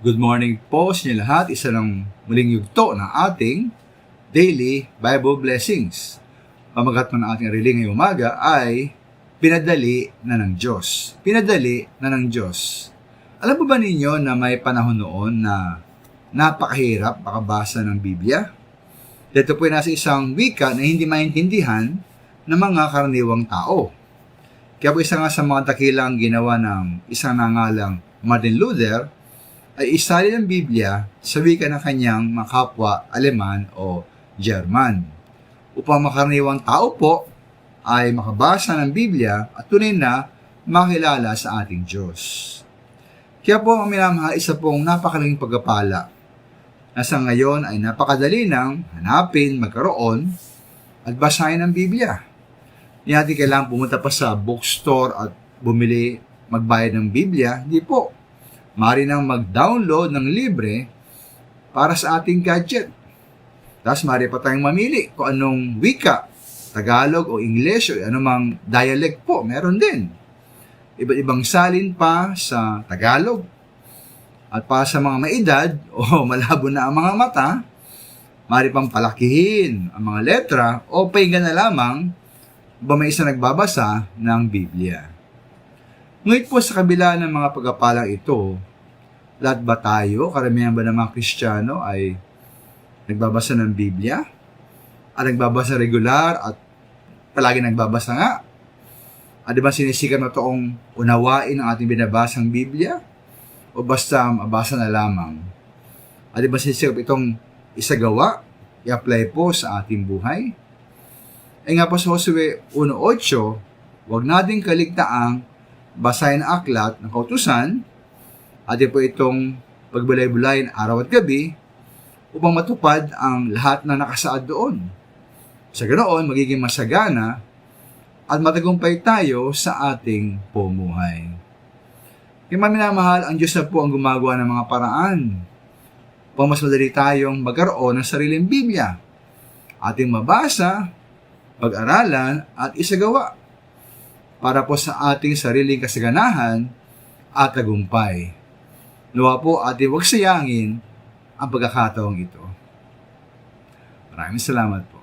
Good morning po sa inyo lahat. Isa ng muling yugto ng ating Daily Bible Blessings. Pamagat ng ating aralin ngayong umaga ay Pinadali na ng Diyos. Pinadali na ng Diyos. Alam po ba ninyo na may panahon noon na napakahirap makabasa ng Biblia? Dito po ay nasa isang wika na hindi maintindihan ng mga karaniwang tao. Kaya po isa nga sa mga dakilang ginawa ng isang nangalang Martin Luther ay isalin ang Biblia sa wika ng kanyang mga kapwa Aleman o German upang makaraniwang tao po ay makabasa ng Biblia at tunay na makilala sa ating Diyos. Kaya po ang minamahal, isa pong napakalaking pagpapala na sa ngayon ay napakadali nang hanapin, magkaroon at basahin ang Biblia. Hindi natin kailangan pumunta pa sa bookstore at bumili, magbayad ng Biblia. Hindi po. Maaari nang mag-download ng libre para sa ating gadget. Tapos maaari pa tayong mamili kung anong wika, Tagalog o English o anumang dialect po, meron din. Iba't ibang salin pa sa Tagalog. At para sa mga maedad o malabo na ang mga mata, maaari pang palakihin ang mga letra o pahinga na lamang ba may isa nagbabasa ng Biblia. Ngunit po sa kabila ng mga pagpapalang ito, lahat ba tayo, karamihan ba ng mga Kristiyano ay nagbabasa ng Biblia? At nagbabasa regular at palagi nagbabasa nga? At di ba sinisikan na toong unawain ang ating binabasang Biblia? O basta mabasa na lamang? At di ba sinisikap itong isagawa, i-apply po sa ating buhay? Nga po sa Josue 1:8, huwag nating kaligtaang basahin ang aklat ng kautusan at po itong pagbulay-bulayin araw at gabi upang matupad ang lahat na nakasaad doon. Sa ganoon, magiging masagana at matagumpay tayo sa ating pumuhay. Kaya minamahal, ang Diyos na po ang gumagawa ng mga paraan upang mas madali tayong magkaroon ng sariling Biblia, ating mabasa, pag-aralan at isagawa para po sa ating sariling kasaganahan at tagumpay. Nawa po ating huwag sayangin ang pagkakataong ito. Maraming salamat po.